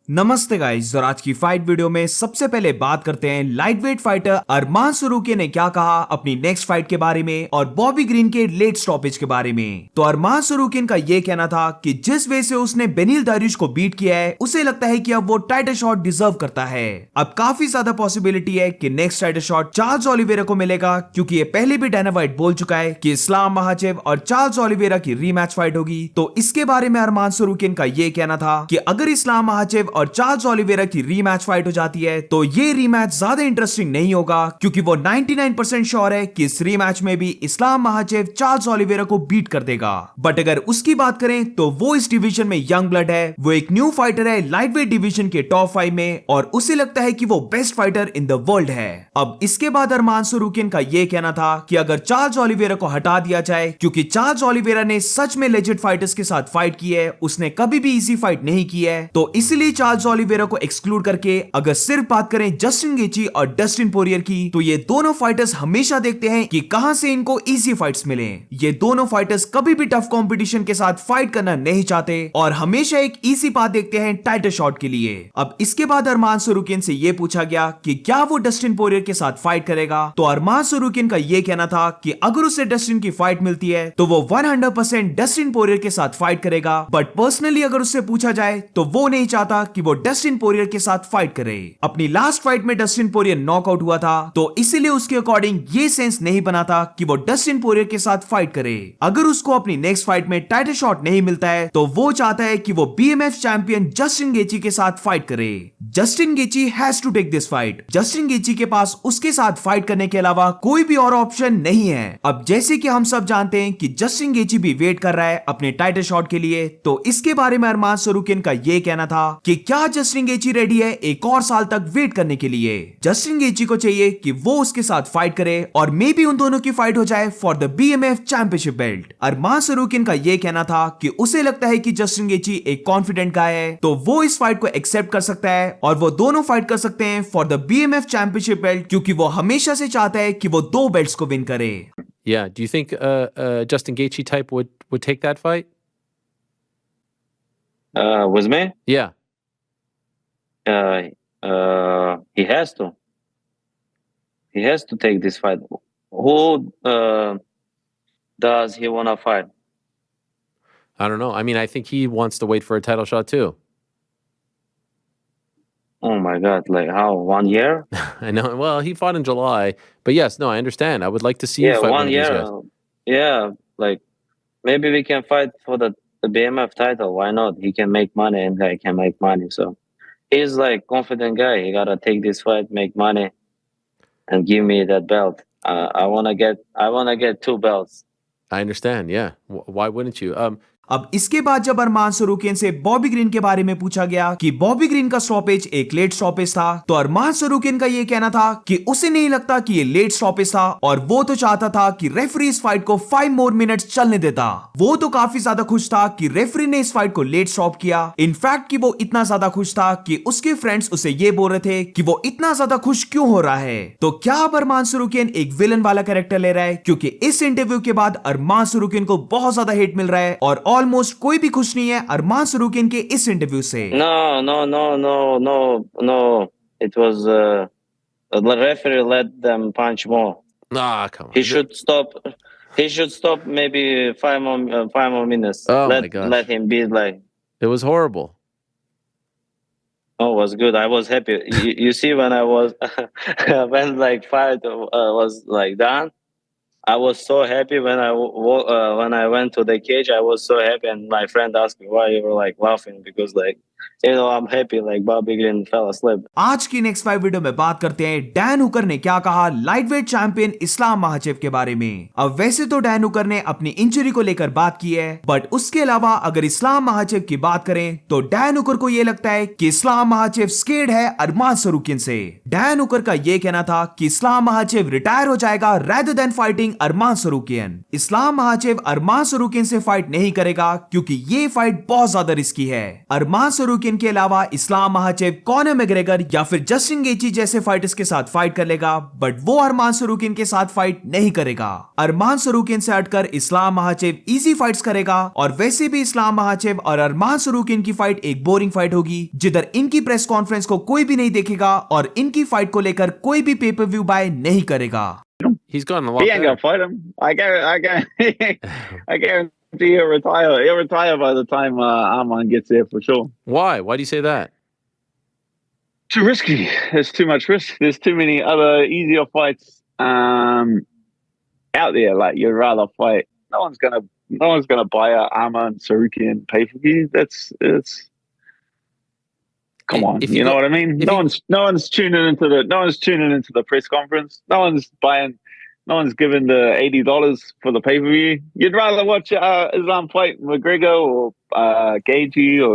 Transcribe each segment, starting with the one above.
नमस्ते गाइस, और आज की फाइट वीडियो में सबसे पहले बात करते हैं लाइटवेट फाइटर अरमान सरूकिया ने क्या कहा अपनी नेक्स्ट फाइट के बारे में और बॉबी ग्रीन के लेट स्टॉपेज के बारे में। तो अरमान सरूकिया का ये कहना था कि जिस वे से उसने बेनिल दारिश को बीट किया है उसे लगता है कि अब वो टाइटल शॉट डिजर्व करता है। अब काफी ज्यादा पॉसिबिलिटी है कि next title shot Charles Oliveira को मिलेगा, क्योंकि ये पहले भी डायना व्हाइट बोल चुका है कि इस्लाम महाचेव और चार्ल्स ओलिवेरा की रीमैच फाइट होगी। तो इसके बारे में अरमान सरूकिया का ये कहना था कि अगर इस्लाम महाचेव और चार्ल्स ओलिवेरा की रीमैच फाइट हो जाती है तो ये रीमैच ज्यादा इंटरेस्टिंग नहीं होगा, क्योंकि वो 99% श्योर है कि इस रीमैच में भी इस्लाम महाचेव चार्ल्स ओलिवेरा को बीट कर देगा। बट अगर उसकी बात करें तो वो इस डिवीजन में यंग ब्लड है, वो एक न्यू फाइटर है लाइटवेट डिवीजन के टॉप 5 में, और उसे लगता है कि वो best fighter in the world है। अब इसके बाद अरमान सरूकिया का ये कहना था कि अगर चार्ल्स ओलिवेरा को हटा दिया जाए, क्योंकि चार्ल्स ओलिवेरा ने सच में लेजेंड फाइटर्स के साथ फाइट की है, उसने कभी भी इजी फाइट नहीं की है, तो इसलिए चार्ल्स ओलिवेरा को एक्सक्लूड करके अगर सिर्फ बात करें जस्टिन गेची और डस्टिन पोरियर की, तो ये दोनों फाइटर्स हमेशा देखते हैं कि कहां से इनको इजी फाइट्स मिले। ये दोनों फाइटर्स कभी भी टफ कंपटीशन के साथ फाइट करना नहीं चाहते और हमेशा एक इजी पाथ देखते हैं टाइटल शॉट के लिए। अब इसके बाद अरमान सरूकिया से ये पूछा गया कि क्या वो डस्टिन पोरियर के साथ फाइट करेगा, तो अरमान सरूकिया का ये कहना था कि अगर उसे डस्टिन की फाइट मिलती है तो वो 100% डस्टिन पोरियर के साथ फाइट करेगा। बट पर्सनली अगर उससे पूछा जाए तो वो नहीं चाहता कि वो डस्टिन पोरियर के साथ फाइट करे। अपनी लास्ट फाइट में डस्टिन पोरियर नॉकआउट हुआ था, तो इसीलिए उसके अकॉर्डिंग ये सेंस नहीं बना था कि वो डस्टिन पोरियर के साथ फाइट करे। अगर उसको अपनी नेक्स्ट फाइट में टाइटल शॉट नहीं मिलता है तो वो चाहता है कि वो बीएमएफ चैंपियन जस्टिन गेची के साथ फाइट करे। Justin Gaethje has to take this fight. Justin Gaethje के पास उसके साथ फाइट करने के अलावा कोई भी और ऑप्शन नहीं है। अब जैसे कि हम सब जानते हैं कि जस्टिन गेची भी वेट कर रहा है अपने टाइटल शॉट के लिए, तो इसके बारे में अरमान सरूकिया का ये कहना था कि क्या जस्टिन गेची रेडी है एक और साल तक वेट करने के लिए। जस्टिन गेची को चाहिए कि वो उसके साथ फाइट करे और मे बी उन दोनों की फाइट हो जाए for the BMF championship belt. Arman Tsarukyan का ये कहना था कि उसे लगता है कि जस्टिन गेची एक कॉन्फिडेंट गाय है, तो वो इस फाइट को एक्सेप्ट कर सकता है और वो दोनों फाइट कर सकते हैं for the BMF championship belt, क्योंकि वो हमेशा से चाहता है कि वो 2 बेल्ट्स को विन करे। Yeah, do you think Justin Gaethje type would take that fight? With me? Yeah. He has to. He has to take this fight. Who does he want to fight? I don't know. I mean, I think he wants to wait for a title shot too. Oh my God! Like how? 1 year? I know. Well, he fought in July, but yes, no, I understand. I would like to see you Yeah, fight 1 one of year. these guys. Yeah, like maybe we can fight for the BMF title. Why not? He can make money, and I can make money. So he's like confident guy. He gotta take this fight, make money, and give me that belt. I wanna get 2 belts. I understand. Yeah. Why wouldn't you? अब इसके बाद जब अरमान सरूकिया से Bobby Green के बारे में पूछा गया कि बॉबी ग्रीन का स्टॉपेज एक लेट स्टॉपेज था, तो अरमान सरूकिया का ये कहना था कि उसे नहीं लगता कि ये लेट स्टॉपेज था और वो तो चाहता था कि रेफरी इस फाइट को 5 मोर मिनट्स चलने देता। वो तो काफी ज्यादा खुश था कि रेफरी ने इस फाइट को लेट स्टॉप किया। इनफैक्ट कि वो इतना ज्यादा खुश था कि उसके फ्रेंड्स उसे ये बोल रहे थे कि वो इतना ज्यादा खुश क्यों हो रहा है। तो क्या अब अरमान सरूकिया एक विलन वाला कैरेक्टर ले रहा है, क्योंकि इस इंटरव्यू के बाद अरमान सरूकिया को बहुत ज्यादा हेट मिल रहा है और ऑलमोस्ट कोई भी खुश नहीं है अरमान सरूकिया के इस इंटरव्यू से। No. It was the referee let them punch more. Ah, come on. He should stop. He should stop maybe 5 more minutes. Oh my gosh. Let him be like. It was horrible. Oh, it was good. I was happy. You see, when I was when like fight was like done, I was so happy when I went to the cage. I was so happy, and my friend asked me why you were like laughing, because like I'm happy like Bobby Green fell asleep. आज की next 5 video में बात करते हैं Dan Hooker ने क्या कहा lightweight champion इस्लाम महाचेव के बारे में। अब वैसे तो डैन हुकर ने अपनी इंजरी को लेकर बात की है, बट उसके अलावा अगर इस्लाम महाचेव की बात करें तो डैन हुकर को यह लगता है कि इस्लाम महाचेव स्केर्ड है अरमान सरूकिया से। डैन हुकर का यह कहना था कि इस्लाम महाचेव रिटायर हो जाएगा रेदर देन फाइटिंग अरमान सरूकिया। इस्लाम महाचेव अरमान सरूकिया से फाइट नहीं करेगा, क्योंकि ये फाइट बहुत ज्यादा रिस्की है। अरमान सरूकिया सरूकिन के अलावा इस्लाम महाचेव, कॉनर मैग्रेगर या फिर जस्टिन गेची जैसे फाइटर्स के साथ फाइट कर लेगा, बट वो अरमान सरूकिन के साथ फाइट नहीं करेगा। अरमान सरूकिन से हटकर इस्लाम महाचेव इजी फाइट्स करेगा, और वैसे भी इस्लाम महाचेव और अरमान सरूकिन की फाइट एक बोरिंग फाइट होगी, जिधर इनकी प्रेस कॉन्फ्रेंस को कोई भी नहीं देखेगा और इनकी फाइट को लेकर कोई भी पे पर व्यू बाय नहीं करेगा। He's gone a lot He ain't better. gonna fight him. I guarantee he'll retire. He'll retire by the time Arman gets there for sure. Why? Why do you say that? Too risky. There's too much risk. There's too many other easier fights out there. Like you'd rather fight. No one's gonna buy a Arman Sarukian pay-per-view. It's. Come on, you know what I mean? No one's tuning into the press conference. No one's giving the $80 for the pay-per-view. You'd rather watch Islam fight McGregor or Gaethje or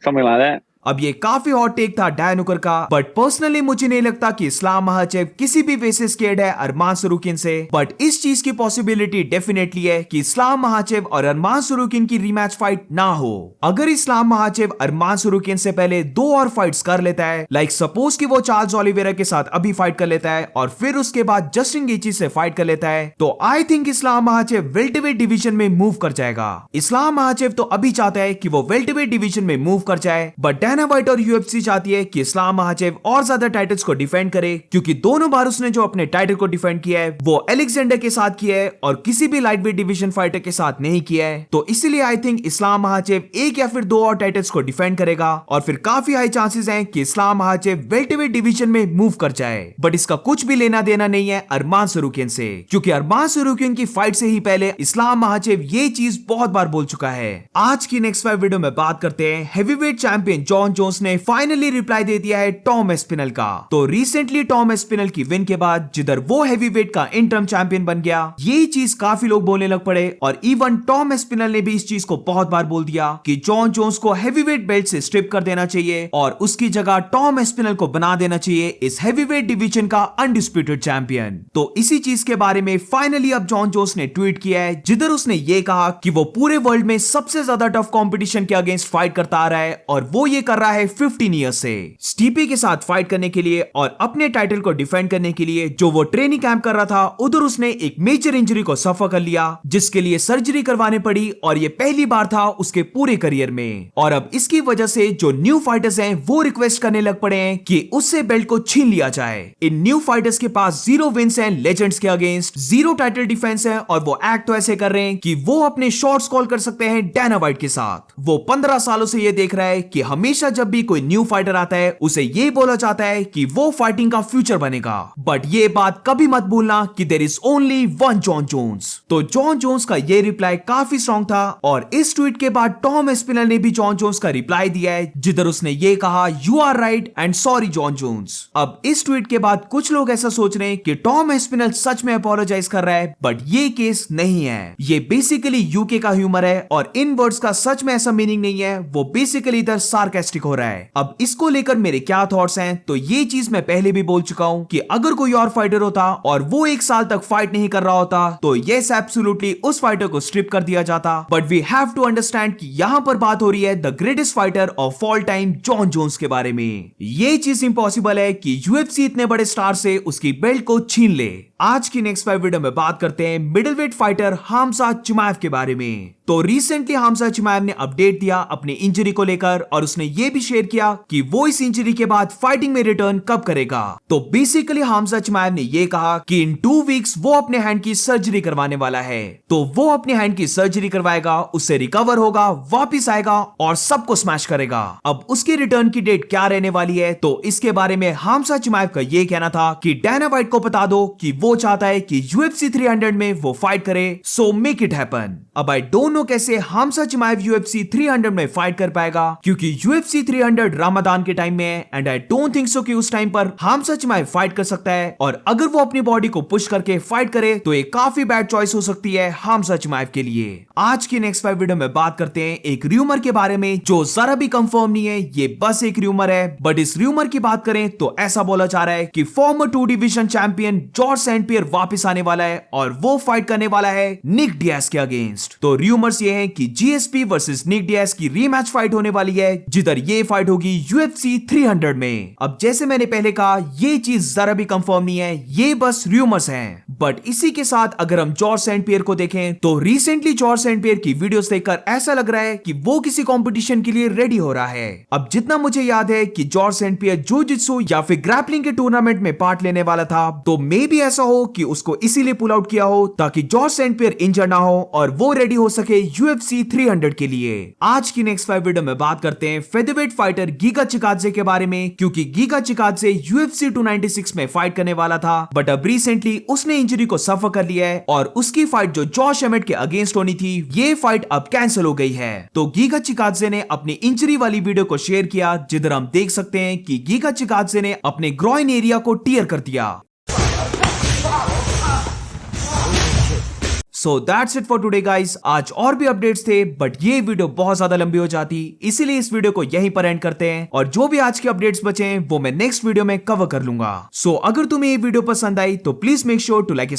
something like that. अब ये काफी hot take था Dan Hooker का, but personally मुझे नहीं लगता कि इस्लाम महाचेव किसी भी वे से स्केर्ड है अरमान सरूकिन से। बट इस चीज की पॉसिबिलिटी डेफिनेटली है कि इस्लाम महाचेव और अरमान सरूकिन की रीमैच फाइट ना हो। अगर इस्लाम महाचेव अरमान सरूकिन से पहले 2 और फाइट्स कर लेता है, लाइक सपोज कि वो चार्ल्स ओलिवेरा के साथ अभी फाइट कर लेता है और फिर उसके बाद जस्टिन गेची से फाइट कर लेता है, तो I think Islam महाचेव welterweight division में मूव कर जाएगा। इस्लाम महाचेव तो अभी चाहता है कि वो वेल्टरवेट डिवीजन में मूव कर जाए, बट डायना व्हाइट और यूएफसी चाहती है कि इस्लाम महाचेव और ज्यादा टाइटल्स को डिफेंड करे, क्योंकि दोनों बार उसने जो अपने टाइटल को डिफेंड किया है वो अलेक्जेंडर के साथ किया है और किसी भी लाइटवेट डिवीजन फाइटर के साथ नहीं किया है। तो इसीलिए आई थिंक इस्लाम महाचेव 1 या फिर 2 और टाइटल्स को डिफेंड करेगा और फिर काफी हाई चांसेस हैं कि इस्लाम महाचेव वेल्टरवेट डिवीजन में मूव कर जाए। बट इसका कुछ भी लेना देना नहीं है अरमान सरूकिन से, क्योंकि अरमान सरूकिन की फाइट से ही पहले इस्लाम महाचेव ये चीज बहुत बार बोल चुका है। आज की नेक्स्ट 5 वीडियो में बात करते हैं हेवीवेट चैंपियन जॉन जोन्स ने फाइनली रिप्लाई दे दिया है टॉम एस्पिनल का। तो रिसेंटली टॉम एस्पिनल की विन के बाद जिधर वो हेवीवेट का इंटरम चैंपियन बन गया, ये चीज काफी लोग बोलने लग पड़े और इवन टॉम एस्पिनल ने भी इस चीज को बहुत बार बोल दिया कि जॉन जोन्स को हेवीवेट बेल्ट से स्ट्रिप कर देना चाहिए और उसकी जगह टॉम एस्पिनल को बना देना चाहिए इस हेवीवेट डिवीजन का अनडिस्प्यूटेड चैंपियन। तो इसी चीज के बारे में फाइनली अब जॉन जोन्स ने ट्वीट किया है, जिधर उसने ये कहा कि वो पूरे वर्ल्ड में सबसे ज्यादा टफ कंपटीशन के अगेंस्ट फाइट करता आ रहा है और वो ये कर रहा है 15 ईयर्स से स्टीपी के साथ फाइट करने के लिए और अपने टाइटल को डिफेंड करने के लिए। जो वो ट्रेनिंग कैंप कर रहा था उधर उसने एक मेजर इंजरी को सफर कर लिया, जिसके लिए सर्जरी करवाने पड़ी और ये पहली बार था उसके पूरे करियर में। और अब इसकी वजह से जो न्यू फाइटर्स हैं वो रिक्वेस्ट करने लग पड़े हैं कि उससे बेल्ट को छीन लिया जाए। इन न्यू फाइटर्स के पास 0 विंस हैं लेजेंड्स के अगेंस्ट, 0 टाइटल डिफेंस है और वो एक्ट तो ऐसे कर रहे हैं कि वो अपने शॉट्स कॉल कर सकते हैं डायना व्हाइट के साथ। वो 15 सालों से ये देख रहा है कि हमेशा जब भी कोई न्यू फाइटर आता है उसे ये बोला जाता है कि वो फाइटिंग का फ्यूचर बनेगा, बट ये बात कभी मत भूलना कि there is only one Jon Jones. तो जॉन जोन्स का ये रिप्लाई काफी स्ट्रॉन्ग था और इस ट्वीट के बाद टॉम एस्पिनल ने भी जॉन जोन्स का रिप्लाई दिया है, जिधर उसने ये कहा you are right and sorry Jon Jones. अब इस ट्वीट के बाद कुछ लोग ऐसा सोच रहे हैं कि टॉम एस्पिनल सच में अपोलोजाइज कर रहा है, बट ये केस नहीं है। ये बेसिकली यूके का ह्यूमर है और इन वर्ड्स का सच में ऐसा मीनिंग नहीं है, वो बेसिकली इधर सार्कास्टिक हो रहा है। अब इसको लेकर मेरे क्या थॉट्स हैं, तो ये चीज मैं पहले भी बोल चुका हूं कि अगर कोई और फाइटर होता और वो 1 साल तक फाइट नहीं कर रहा होता तो यस एब्सोल्युटली उस फाइटर को स्ट्रिप कर दिया जाता। But we have to understand कि यहां पर बात हो रही है the greatest fighter of all time Jon Jones के बारे में। ये चीज इंपॉसिबल है कि यूएफसी इतने बड़े स्टार से उसकी बेल्ट को छीन ले। आज की नेक्स्ट 5 वीडियो में बात करते हैं मिडलवेट फाइटर हमजा चिमाएव के बारे में। तो रिसेंटली हमजा चिमाएव ने अपडेट दिया अपनी इंजरी को लेकर और उसने ये भी शेयर किया कि वो इस इंजरी के बाद फाइटिंग में रिटर्न कब करेगा। तो बेसिकली हमजा चिमाएव ने ये कहा कि इन 2 वीक्स वो अपने हैंड की सर्जरी करवाने वाला है। तो वो अपने हैंड की सर्जरी करवाएगा, उससे रिकवर होगा, वापिस आएगा और सबको स्मैश करेगा। अब उसके रिटर्न की डेट क्या रहने वाली है, तो इसके बारे में हमजा चिमाएव का ये कहना था कि डायना व्हाइट को बता दो कि वो चाहता है कि UFC 300 में वो फाइट करे, सो मेक इट हैपन। अब आई डोंट नो कैसे हमजा चिमाएव UFC 300 में फाइट कर पाएगा, क्योंकि UFC 300 रमजान के टाइम में है and I don't think so कि उस टाइम पर हमजा चिमाएव फाइट कर सकता है। और अगर वो अपनी बॉडी को पुश करके फाइट करे तो ये काफी बैड चॉइस हो सकती है हमजा चिमाएव के लिए। आज की नेक्स्ट 5 वीडियो में बात करते हैं एक रूमर के बारे में जो जरा भी कंफर्म नहीं है, ये बस एक रूमर है। बट इस रूमर की बात करें तो ऐसा बोला जा रहा है कि former 2 division champion Georges St Pierre वापस आने वाला है और वो फाइट करने वाला है निक डियाज के अगेंस्ट। तो रूमर्स ये हैं कि जीएसपी वर्सेस निक डियाज की रीमैच फाइट होने वाली है, जिधर ये फाइट होगी UFC 300 में। अब जैसे मैंने पहले कहा, ये चीज जरा भी कंफर्म नहीं है, ये बस रूमर्स हैं। बट इसी के साथ अगर हम जॉर्ज सेंट पियर को देखें तो रिसेंटली जॉर्ज सेंट पियर की वीडियोस देखकर ऐसा लग रहा है कि वो किसी कंपटीशन के लिए रेडी हो रहा है। अब जितना मुझे याद है कि जॉर्ज सेंट पियर जिu-jitsu या फिर ग्रैपलिंग के टूर्नामेंट में पार्ट लेने वाला था, तो मे भी ऐसा हो कि उसको इसीलिए पुल आउट किया हो ताकि जॉर्ज सेंट पियर इंजर ना हो और वो रेडी हो सके UFC 300 के लिए। आज की नेक्स्ट 5 वीडियो में बात करते हैं फेदरवेट फाइटर गिगा चिकाडजे के बारे में, क्योंकि गिगा चिकाडजे UFC 296 में फाइट करने वाला था, बट अब रिसेंटली उसने इंजरी को सफर कर लिया है और उसकी फाइट जो जॉश एमेट के अगेंस्ट होनी थी, ये फाइट अब कैंसिल हो गई है। तो गिगा चिकाडजे ने अपनी इंजरी वाली वीडियो को शेयर किया, जिधर हम देख सकते हैं कि गिगा चिकाडजे ने अपने ग्रॉइन एरिया को टीयर कर दिया। So that's it for today guys. आज और भी अपडेट्स थे, बट ये वीडियो बहुत ज्यादा लंबी हो जाती, इसीलिए इस वीडियो को यहीं पर एंड करते हैं और जो भी आज के अपडेट्स बचे हैं वो मैं नेक्स्ट वीडियो में कवर कर लूंगा। सो अगर तुम्हें ये वीडियो पसंद आई तो please make sure to like